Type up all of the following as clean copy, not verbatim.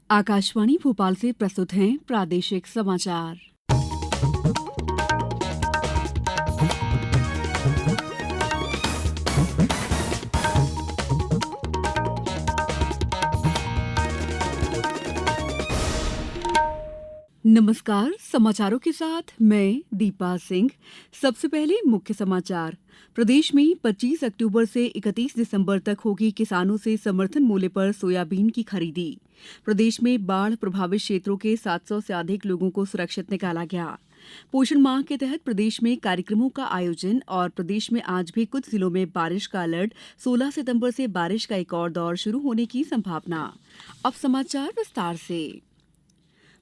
आकाशवाणी भोपाल से प्रस्तुत हैं प्रादेशिक समाचार। नमस्कार, समाचारों के साथ मैं दीपा सिंह। सबसे पहले मुख्य समाचार। प्रदेश में 25 अक्टूबर से 31 दिसंबर तक होगी किसानों से समर्थन मूल्य पर सोयाबीन की खरीदी। प्रदेश में बाढ़ प्रभावित क्षेत्रों के 700 से अधिक लोगों को सुरक्षित निकाला गया। पोषण माह के तहत प्रदेश में कार्यक्रमों का आयोजन और प्रदेश में आज भी कुछ जिलों में बारिश का अलर्ट। 16 सितंबर से बारिश का एक और दौर शुरू होने की संभावना। अब समाचार विस्तार से।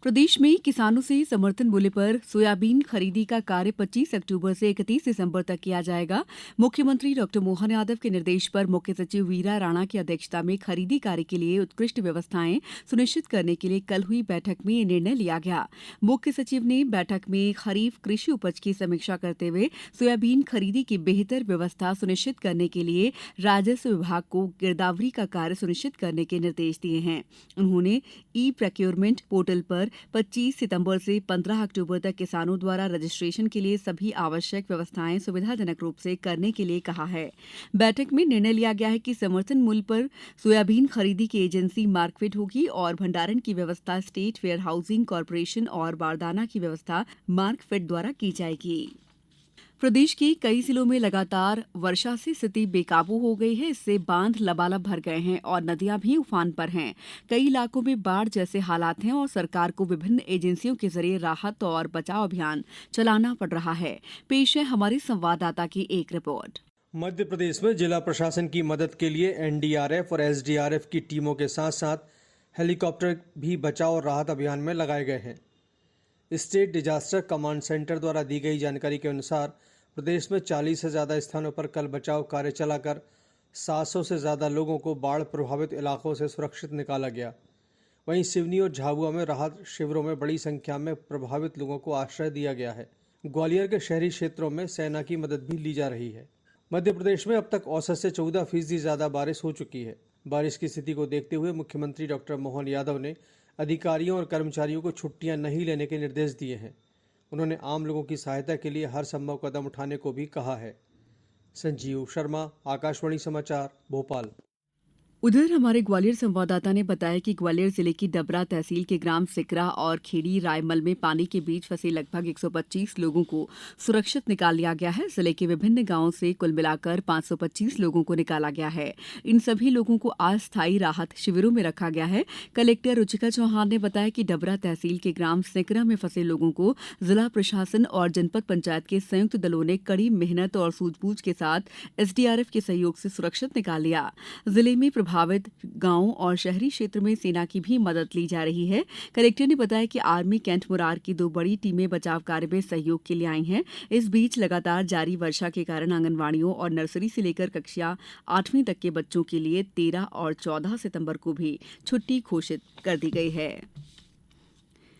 प्रदेश में किसानों से समर्थन मूल्य पर सोयाबीन खरीदी का कार्य 25 अक्टूबर से 31 दिसंबर तक किया जाएगा। मुख्यमंत्री डॉ मोहन यादव के निर्देश पर मुख्य सचिव वीरा राणा की अध्यक्षता में खरीदी कार्य के लिए उत्कृष्ट व्यवस्थाएं सुनिश्चित करने के लिए कल हुई बैठक में यह निर्णय लिया गया। मुख्य सचिव ने बैठक में खरीफ कृषि उपज की समीक्षा करते हुए सोयाबीन खरीदी की बेहतर व्यवस्था सुनिश्चित करने के लिए राजस्व विभाग को गिरदावरी का कार्य सुनिश्चित करने के निर्देश दिए हैं। उन्होंने ई प्रोक्योरमेंट पोर्टल पर 25 सितंबर से 15 अक्टूबर तक किसानों द्वारा रजिस्ट्रेशन के लिए सभी आवश्यक व्यवस्थाएं सुविधाजनक रूप से करने के लिए कहा है। बैठक में निर्णय लिया गया है कि समर्थन मूल्य पर सोयाबीन खरीदी की एजेंसी मार्कफेड होगी और भंडारण की व्यवस्था स्टेट वेयर हाउसिंग कॉर्पोरेशन और बारदाना की व्यवस्था मार्कफेड द्वारा की जाएगी। प्रदेश के कई जिलों में लगातार वर्षा से स्थिति बेकाबू हो गई है। इससे बांध लबालब भर गए हैं और नदियां भी उफान पर हैं। कई इलाकों में बाढ़ जैसे हालात हैं और सरकार को विभिन्न एजेंसियों के जरिए राहत और बचाव अभियान चलाना पड़ रहा है। पेश है हमारे संवाददाता की एक रिपोर्ट। मध्य प्रदेश में जिला प्रशासन की मदद के लिए एनडीआरएफ और एसडीआरएफ की टीमों के साथ साथ हेलीकॉप्टर भी बचाव और राहत अभियान में लगाए गए हैं। स्टेट डिजास्टर कमांड सेंटर द्वारा दी गई जानकारी के अनुसार प्रदेश में 40 से ज़्यादा स्थानों पर कल बचाव कार्य चलाकर 700 से ज़्यादा लोगों को बाढ़ प्रभावित इलाकों से सुरक्षित निकाला गया। वहीं सिवनी और झाबुआ में राहत शिविरों में बड़ी संख्या में प्रभावित लोगों को आश्रय दिया गया है। ग्वालियर के शहरी क्षेत्रों में सेना की मदद भी ली जा रही है। मध्य प्रदेश में अब तक औसत से 14% ज़्यादा बारिश हो चुकी है। बारिश की स्थिति को देखते हुए मुख्यमंत्री डॉ मोहन यादव ने अधिकारियों और कर्मचारियों को छुट्टियां नहीं लेने के निर्देश दिए हैं। उन्होंने आम लोगों की सहायता के लिए हर संभव कदम उठाने को भी कहा है। संजीव शर्मा, आकाशवाणी समाचार, भोपाल। उधर हमारे ग्वालियर संवाददाता ने बताया कि ग्वालियर जिले की डबरा तहसील के ग्राम सिकरा और खेड़ी रायमल में पानी के बीच फंसे लगभग 125 लोगों को सुरक्षित निकाल लिया गया है। जिले के विभिन्न गांवों से कुल मिलाकर 525 लोगों को निकाला गया है। इन सभी लोगों को अस्थायी राहत शिविरों में रखा गया है। कलेक्टर रुचिका चौहान ने बताया कि डबरा तहसील के ग्राम सिकरा में फंसे लोगों को जिला प्रशासन और जनपद पंचायत के संयुक्त दलों ने कड़ी मेहनत और सूझबूझ के साथ एसडीआरएफ के सहयोग से सुरक्षित निकाल लिया। जिले में प्रभावित गांवों और शहरी क्षेत्र में सेना की भी मदद ली जा रही है। कलेक्टर ने बताया कि आर्मी कैंट मुरार की 2 बड़ी टीमें बचाव कार्य में सहयोग के लिए आई हैं। इस बीच लगातार जारी वर्षा के कारण आंगनवाड़ियों और नर्सरी से लेकर कक्षा 8वीं तक के बच्चों के लिए 13 और 14 सितंबर को भी छुट्टी घोषित कर दी गई है।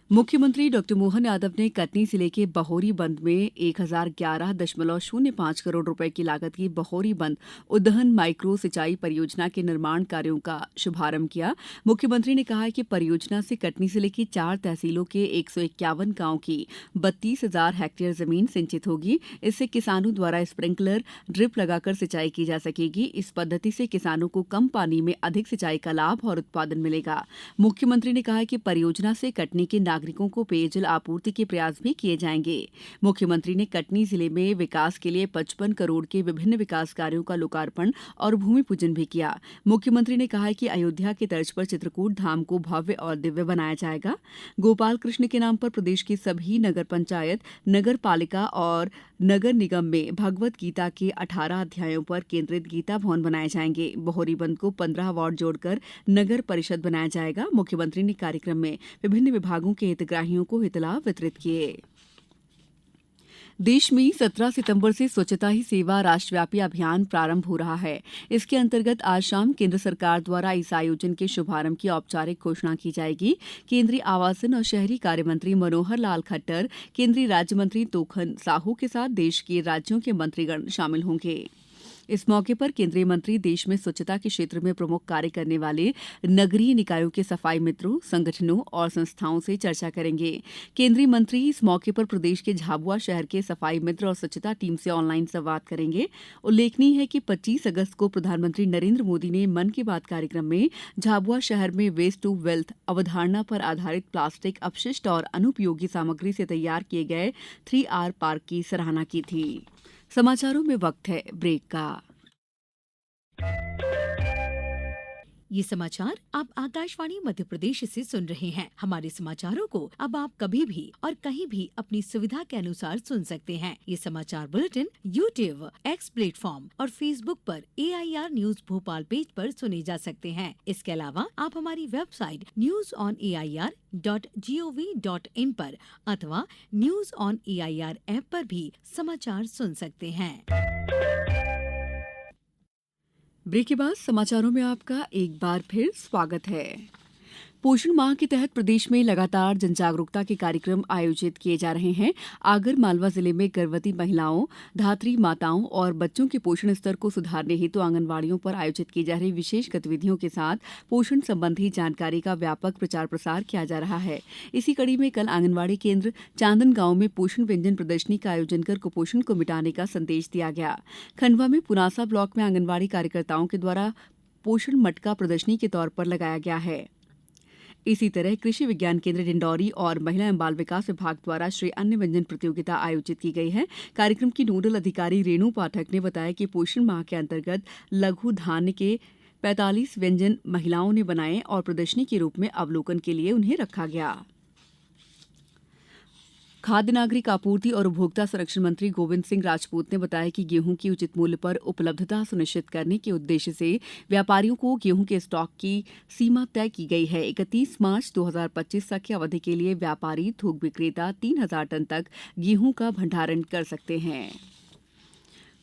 मुख्यमंत्री डॉ मोहन यादव ने कटनी जिले के बहोरी बंद में 1011.05 करोड़ रुपए की लागत की बहोरी बंद उद्वहन माइक्रो सिंचाई परियोजना के निर्माण कार्यों का शुभारंभ किया। मुख्यमंत्री ने कहा कि परियोजना से कटनी जिले की 4 तहसीलों के 151 गांव की 32,000 हेक्टेयर जमीन सिंचित होगी। इससे किसानों द्वारा स्प्रिंकलर ड्रिप लगाकर सिंचाई की जा सकेगी। इस पद्धति से किसानों को कम पानी में अधिक सिंचाई का लाभ और उत्पादन मिलेगा। मुख्यमंत्री ने कहा कि परियोजना से कटनी के नागरिकों को पेयजल आपूर्ति के प्रयास भी किए जाएंगे। मुख्यमंत्री ने कटनी जिले में विकास के लिए 55 करोड़ के विभिन्न विकास कार्यों का लोकार्पण और भूमि पूजन भी किया। मुख्यमंत्री ने कहा कि अयोध्या की तर्ज पर चित्रकूट धाम को भव्य और दिव्य बनाया जाएगा। गोपाल कृष्ण के नाम पर प्रदेश के सभी नगर पंचायत, नगर पालिका और नगर निगम में भगवत गीता के 18 अध्यायों पर केंद्रित गीता भवन बनाए जाएंगे। बहोरी बंद को 15 वार्ड जोड़कर नगर परिषद बनाया जाएगा। मुख्यमंत्री ने कार्यक्रम में विभिन्न विभागों के हितग्राहियों को हितलाभ वितरित किए। देश में 17 सितंबर से स्वच्छता ही सेवा राष्ट्रव्यापी अभियान प्रारंभ हो रहा है। इसके अंतर्गत आज शाम केंद्र सरकार द्वारा इस आयोजन के शुभारंभ की औपचारिक घोषणा की जाएगी। केंद्रीय आवासन और शहरी कार्य मंत्री मनोहर लाल खट्टर, केंद्रीय राज्य मंत्री तोखन साहू के साथ देश के राज्यों के मंत्रीगण शामिल होंगे। इस मौके पर केंद्रीय मंत्री देश में स्वच्छता के क्षेत्र में प्रमुख कार्य करने वाले नगरीय निकायों के सफाई मित्रों, संगठनों और संस्थाओं से चर्चा करेंगे। केंद्रीय मंत्री इस मौके पर प्रदेश के झाबुआ शहर के सफाई मित्र और स्वच्छता टीम से ऑनलाइन संवाद करेंगे। उल्लेखनीय है कि 25 अगस्त को प्रधानमंत्री नरेंद्र मोदी ने मन की बात कार्यक्रम में झाबुआ शहर में वेस्ट टू वेल्थ अवधारणा पर आधारित प्लास्टिक अपशिष्ट और अनुपयोगी सामग्री से तैयार किए गए 3R पार्क की सराहना की थी। समाचारों में वक्त है ब्रेक का। ये समाचार आप आकाशवाणी मध्य प्रदेश से सुन रहे हैं। हमारे समाचारों को अब आप कभी भी और कहीं भी अपनी सुविधा के अनुसार सुन सकते हैं। ये समाचार बुलेटिन YouTube, X प्लेटफॉर्म और Facebook पर AIR न्यूज भोपाल पेज पर सुने जा सकते हैं। इसके अलावा आप हमारी वेबसाइट newsonair.gov.in पर अथवा न्यूज ऑन AIR ऐप पर भी समाचार सुन सकते हैं। ब्रेक के बाद समाचारों में आपका एक बार फिर स्वागत है। पोषण माह के तहत प्रदेश में लगातार जनजागरूकता के कार्यक्रम आयोजित किए जा रहे हैं। आगर मालवा जिले में गर्भवती महिलाओं, धात्री माताओं और बच्चों के पोषण स्तर को सुधारने हेतु आंगनवाड़ियों पर आयोजित की जा रही विशेष गतिविधियों के साथ पोषण संबंधी जानकारी का व्यापक प्रचार प्रसार किया जा रहा है। इसी कड़ी में कल आंगनवाड़ी केंद्र चांदन गांव में पोषण व्यंजन प्रदर्शनी का आयोजन कर कुपोषण को मिटाने का संदेश दिया गया। खंडवा में पुनासा ब्लॉक में आंगनवाड़ी कार्यकर्ताओं के द्वारा पोषण मटका प्रदर्शनी के तौर पर लगाया गया है। इसी तरह कृषि विज्ञान केंद्र डिंडौरी और महिला एवं बाल विकास विभाग द्वारा श्री अन्न व्यंजन प्रतियोगिता आयोजित की गई है। कार्यक्रम की नोडल अधिकारी रेणु पाठक ने बताया कि पोषण माह के अंतर्गत लघु धान्य के 45 व्यंजन महिलाओं ने बनाए और प्रदर्शनी के रूप में अवलोकन के लिए उन्हें रखा गया। खाद्य नागरिक आपूर्ति और उपभोक्ता संरक्षण मंत्री गोविंद सिंह राजपूत ने बताया कि गेहूं की उचित मूल्य पर उपलब्धता सुनिश्चित करने के उद्देश्य से व्यापारियों को गेहूं के स्टॉक की सीमा तय की गई है। 31 मार्च 2025 तक की अवधि के लिए व्यापारी थोक विक्रेता 3000 टन तक गेहूं का भंडारण कर सकते हैं।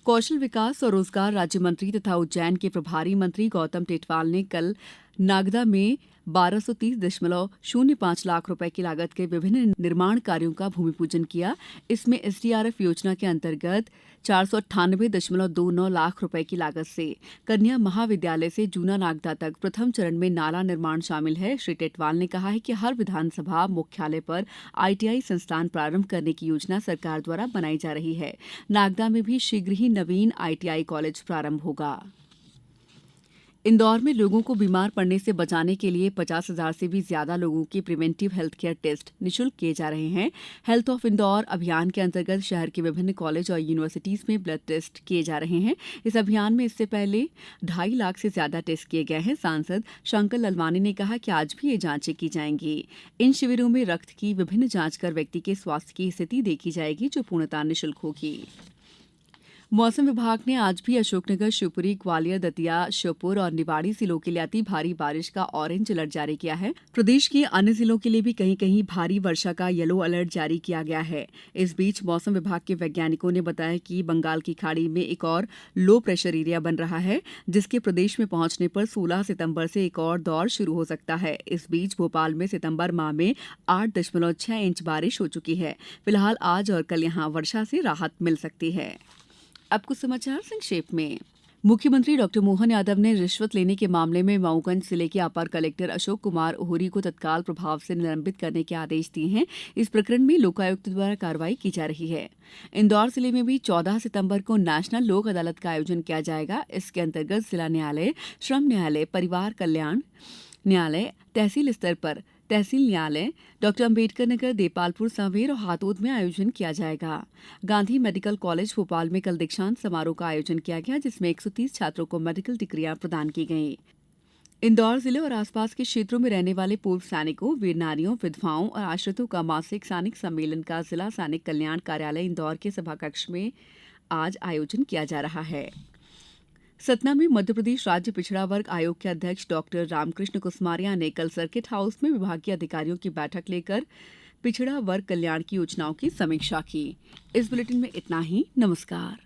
कौशल विकास और रोजगार राज्य मंत्री तथा उज्जैन के प्रभारी मंत्री गौतम टेटवाल ने कल नागदा में 1230.05 लाख रुपए की लागत के विभिन्न निर्माण कार्यों का भूमि पूजन किया। इसमें SDRF योजना के अंतर्गत 498.29 लाख रुपए की लागत से कन्या महाविद्यालय से जूना नागदा तक प्रथम चरण में नाला निर्माण शामिल है। श्री टेटवाल ने कहा है कि हर विधानसभा मुख्यालय पर ITI संस्थान प्रारंभ करने की योजना सरकार द्वारा बनाई जा रही है। नागदा में भी शीघ्र ही नवीन ITI कॉलेज प्रारंभ होगा। इंदौर में लोगों को बीमार पड़ने से बचाने के लिए 50,000 से भी ज्यादा लोगों के प्रिवेंटिव हेल्थ केयर टेस्ट निःशुल्क किए जा रहे हैं। हेल्थ ऑफ इंदौर अभियान के अंतर्गत शहर के विभिन्न कॉलेज और यूनिवर्सिटीज में ब्लड टेस्ट किए जा रहे हैं। इस अभियान में इससे पहले 2.5 लाख से ज्यादा टेस्ट किए गए हैं। सांसद शंकर ललवानी ने कहा कि आज भी ये जांचें की जाएंगी। इन शिविरों में रक्त की विभिन्न जांच कर व्यक्ति के स्वास्थ्य की स्थिति देखी जाएगी, जो पूर्णतः निःशुल्क होगी। मौसम विभाग ने आज भी अशोकनगर, शिवपुरी, ग्वालियर, दतिया, श्योपुर और निवाड़ी जिलों के लिए अति भारी बारिश का ऑरेंज अलर्ट जारी किया है। प्रदेश के अन्य जिलों के लिए भी कहीं कहीं भारी वर्षा का येलो अलर्ट जारी किया गया है। इस बीच मौसम विभाग के वैज्ञानिकों ने बताया कि बंगाल की खाड़ी में एक और लो प्रेशर एरिया बन रहा है, जिसके प्रदेश में पहुंचने पर 16 सितंबर से एक और दौर शुरू हो सकता है। इस बीच भोपाल में सितंबर माह में 8.6 इंच बारिश हो चुकी है। फिलहाल आज और कल यहां वर्षा से राहत मिल सकती है। अब कुछ समाचार संक्षेप में। मुख्यमंत्री डॉ मोहन यादव ने रिश्वत लेने के मामले में मऊगंज जिले के अपर कलेक्टर अशोक कुमार ओहरी को तत्काल प्रभाव से निलंबित करने के आदेश दिए हैं। इस प्रकरण में लोकायुक्त द्वारा कार्रवाई की जा रही है। इंदौर जिले में भी 14 सितंबर को नेशनल लोक अदालत का आयोजन किया जाएगा। इसके अंतर्गत जिला न्यायालय, श्रम न्यायालय, परिवार कल्याण न्यायालय, तहसील स्तर पर तहसील न्यायालय, डॉ अम्बेडकर नगर, देपालपुर, सांवेर और हातोद में आयोजन किया जाएगा। गांधी मेडिकल कॉलेज भोपाल में कल दीक्षांत समारोह का आयोजन किया गया, जिसमें 130 छात्रों को मेडिकल डिग्रियां प्रदान की गईं। इंदौर जिले और आसपास के क्षेत्रों में रहने वाले पूर्व सैनिकों, वीर नारियों, विधवाओं और आश्रितों का मासिक सैनिक सम्मेलन का जिला सैनिक कल्याण कार्यालय इंदौर के सभाकक्ष में आज आयोजन किया जा रहा है। सतना में मध्यप्रदेश राज्य पिछड़ा वर्ग आयोग के अध्यक्ष डॉक्टर रामकृष्ण कुसमारिया ने कल सर्किट हाउस में विभागीय अधिकारियों की बैठक लेकर पिछड़ा वर्ग कल्याण की योजनाओं की समीक्षा की। इस बुलेटिन में इतना ही। नमस्कार।